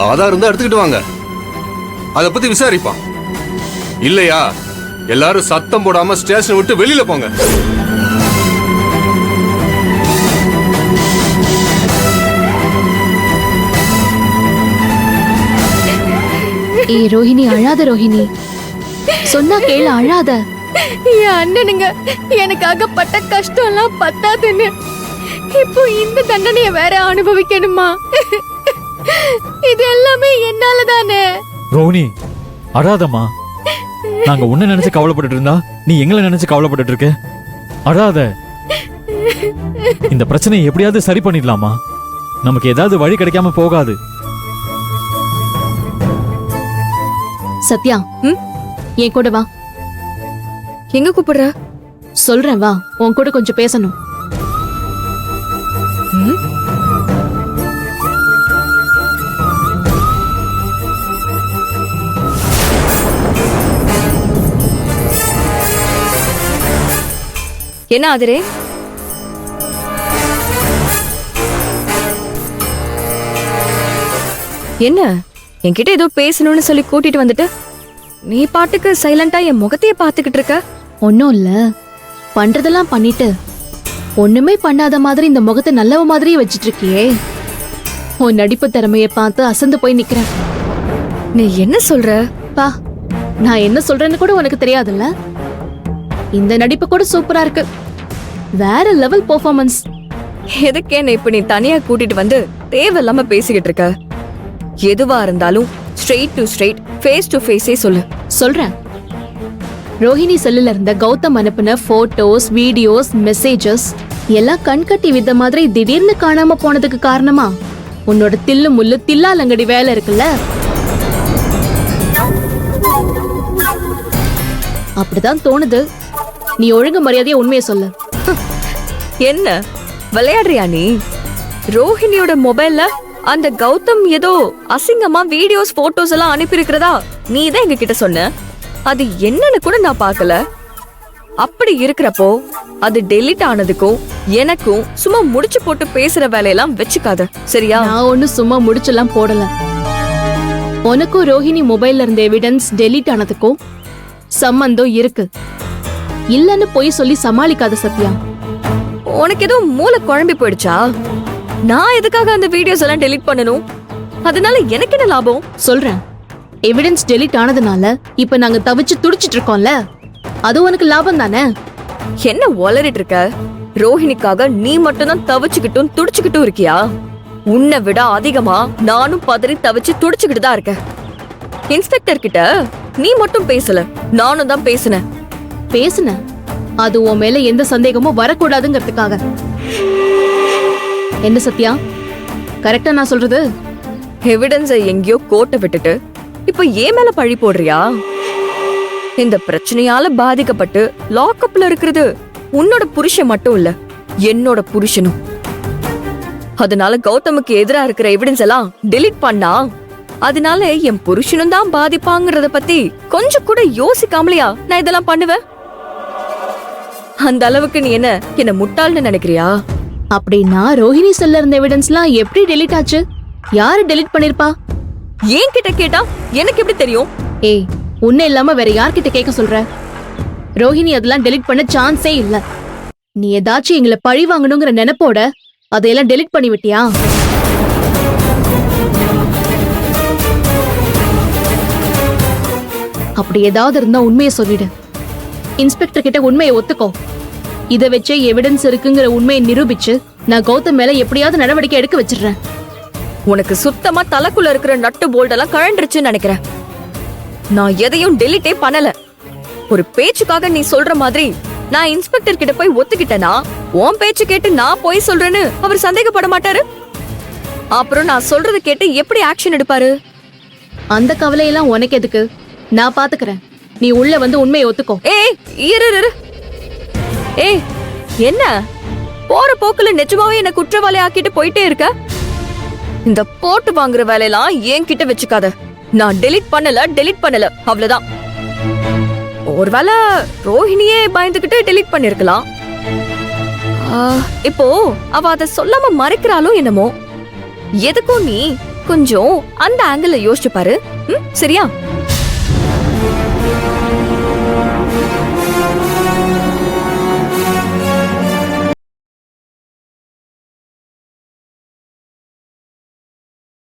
ஆதார் இருந்தா எடுத்துக்கிட்டு வாங்க, அத பத்தி விசாரிப்பான். இல்லையா எல்லாரும் சத்தம் போடாம ஸ்டேஷன் விட்டு வெளியில போங்க. ஏய் ரோஹிணி, அழாத ரோஹிணி, சொன்னா கேளு, அழாத. என் அண்ணனுங்க எனக்காக பட்ட கஷ்டம் எல்லாம் பத்தாதுன்னு இப்போ இந்த தண்டனைய வேற அனுபவிக்கணுமா? இது எல்லாமே என்னால தானே. ரோஹிணி அழாதம்மா. நாங்க உன்னை நினைச்சு கவலைப்பட்டு இருந்தா நீ எங்களை நினைச்சு கவலைப்பட்டு இருக்க. அழாத. இந்த பிரச்சனையை எப்படியாவது சரி பண்ணிடலாமா? நமக்கு ஏதாவது வழி கிடைக்காம போகாது. சத்யா, என் கூட வா. எங்க கூப்பிடுற? சொல்றேன் வா, உன் கூட கொஞ்சம் பேசணும். என்ன ஆதிரே? என்ன என்கிட்ட ஏதோ பேசணும்னு சொல்லி கூட்டிட்டு வந்துட்டு நீ பாட்டுக்கு சைலண்டா என் முகத்தையே பாத்துக்கிட்டு இருக்க? ஒன்னும் இல்ல, பண்றதெல்லாம் பண்ணிட்டு ஒண்ணுமே பண்ணாத மாதிரி இந்த முகத்தை நல்லவ மாதிரியே வச்சிட்டு இருக்கியே. உன் நடிப்பு திறமைய பார்த்து அசந்து போய் நிக்கிறேன். நீ என்ன சொல்ற? பா, நான் என்ன சொல்றேன்னு கூட உனக்கு தெரியாதுல்ல. இந்த நடிப்பு கூட சூப்பரா இருக்கு, வேற லெவல் பெர்ஃபார்மன்ஸ். எதுக்கு என்ன இப்ப நீ தனியா கூட்டிட்டு வந்து தேவையில்லாம பேசிக்கிட்டு இருக்க? எதுவா இருந்தாலும் straight to straight, face to ஃபேஸே சொல்லு. சொல்றேன். ரோஹிணி செல்லுல இருந்த கௌதம் அனுப்பின போட்டோஸ், வீடியோஸ், மெசேஜஸ் எல்லாம் கண்கட்டி வித்த மாதிரி திடீர்னு காணாம போனதுக்கு காரணமா உன்னோட தில்லு முள்ளு தில்லாலங்கடி வேலை இருக்குல்ல. அப்படிதான் தோணுது. நீ ஒழுங்கு மரியாதையா உண்மையை சொல்லு. என்ன விளையாடுறியா நீ? ரோஹிணியோட மொபைல்ல அந்த கௌதம் ஏதோ அசிங்கமா வீடியோஸ், போட்டோஸ் எல்லாம் அனுப்பி இருக்கிறதா நீ தான் எங்க கிட்ட சொன்ன. அது என்னன்னு கூட நான் பார்க்கல. அப்படி இருக்கிறப்போ அது டெலீட் ஆனதுக்கும் எனக்கும் சும்மா முடிச்சு போட்டு பேசுற வேலையெல்லாம் வச்சுக்காத, சரியா? நான் ஒண்ணு சும்மா முடிச்செல்லாம் போடல. உனக்கும் ரோஹிணி மொபைல்ல இருந்த எவிடன்ஸ் டெலீட் ஆனதுக்கும் சம்பந்தம் இருக்கு. இல்லன்னு பொய் சொல்லி சமாளிக்காத சத்யா. உனக்கு ஏதோ மூளை குழம்பி போயிடுச்சா? நான் எதுக்காக அந்த வீடியோஸ் எல்லாம் டெலீட் பண்ணணும்? அதனால எனக்கு என்ன லாபம்? சொல்றேன். எவிடன்ஸ் டெலீட் ஆனதுனால இப்ப நாங்க தவிச்சு துடிச்சிட்டு இருக்கோம்ல, அது உனக்கு லாபம் தானே? என்ன உளறிட்டு இருக்க? ரோஹிணிக்காக நீ மட்டும்தான் தவிச்சுக்கிட்டும் துடிச்சுக்கிட்டும் இருக்கியா? உன்னை விட அதிகமா நானும் பதறி தவிச்சு துடிச்சுக்கிட்டு தான் இருக்கேன். இன்ஸ்பெக்டர் கிட்ட நீ மட்டும் பேசல, நானும் தான் பேசினேன். பேசுன, அது உன் மேல எந்த சந்தேகமும் வரக்கூடாதுங்கிறதுக்காக. என்ன சத்யா, கரெக்டா நான் சொல்றது? எவிடன்ஸை எங்கேயோ கோட்டை விட்டுட்டு இப்ப ஏன் மேல பழி போடுறியா? இந்த பிரச்சனையால பாதிக்கப்பட்டு லாக்அப்ல இருக்கிறது உன்னோட புருஷன் மட்டும் இல்ல, என்னோட புருஷனும். அதனால கௌதமுக்கு எதிரா இருக்கிற எவிடன்ஸ் எல்லாம் டெலீட் பண்ணா அதனால என் புருஷனும் தான் பாதிப்பாங்கறத பத்தி கொஞ்சம் கூட யோசிக்காமலையா நான் இதெல்லாம் பண்ணுவேன்? அந்த அளவுக்கு நீ என்ன முட்டாள்னு நினைக்கிறியா? அப்படின்னா ரோஹிணி செல்ல இருந்த எவிடன்ஸ்லாம் எப்படி டெலீட் ஆச்சு? யாரு டெலீட் பண்ணிருப்பா? ஏன் கிட்ட கேட்டா எனக்கு எப்படி தெரியும்? ஏய், உன்ன இல்லாம வேற யார்கிட்ட கேட்க சொல்ற? ரோஹிணி அதெல்லாம் டெலீட் பண்ண சான்ஸே இல்ல. நீ ஏதாச்சும் எங்களை பழி வாங்கணுங்கிற நினைப்போட அதையெல்லாம் டெலீட் பண்ணி விட்டியா? அப்படி ஏதாவது இருந்தா உண்மையை சொல்லிடு. இன்ஸ்பெக்டர் கிட்ட உண்மையை ஒத்துக்கோ. இத வச்சே எவிடன்ஸ் இருக்குங்கிற உண்மையை நிரூபிச்சு நான் கௌதம் மேல எப்படியாவது நடவடிக்கை எடுக்க வச்சிடுறேன். உனக்கு சுத்தமா தலைக்குள்ள இருக்கிற நட்டு போல்டெல்லாம் கழண்டுருச்சுன்னு நினைக்கிறேன். நான் எதையும் டெலிட்டே பண்ணல. ஒரு பேச்சுக்காக நீ சொல்ற மாதிரி நான் இன்ஸ்பெக்டர் கிட்ட போய் ஒத்துக்கிட்டேனா உன் பேச்சு கேட்டு நான் போய் சொல்றேன்னு அவர் சந்தேகப்பட மாட்டாரு? அப்புறம் நான் சொல்றத கேட்டு எப்படி ஆக்ஷன் எடுப்பாரு? அந்த கவலையெல்லாம் உனக்கு எதுக்கு? நான் பாத்துக்கிறேன். நீ உள்ள வந்து உண்மையை ஒத்துக்கோ. ஏய் இரு. ஏய் என்ன போற போக்குல நிஜமாவே என்ன குற்றவாளி ஆக்கிட்டு போயிட்டே இருக்க? இந்த போட்டு வாங்குற வேலையெல்லாம் என்கிட்ட வச்சுக்காத. நான் டெலீட் பண்ணல அவ்வளவுதான். ஒருவேளை ரோஹிணியே பயந்துகிட்டு டெலீட் பண்ணிருக்கலாம். இப்போ அவ அத சொல்லாம மறைக்கிறாளோ என்னமோ. எதுக்கும் நீ கொஞ்சம் அந்த ஆங்கிள் யோசிச்சு பாரு. சரியா?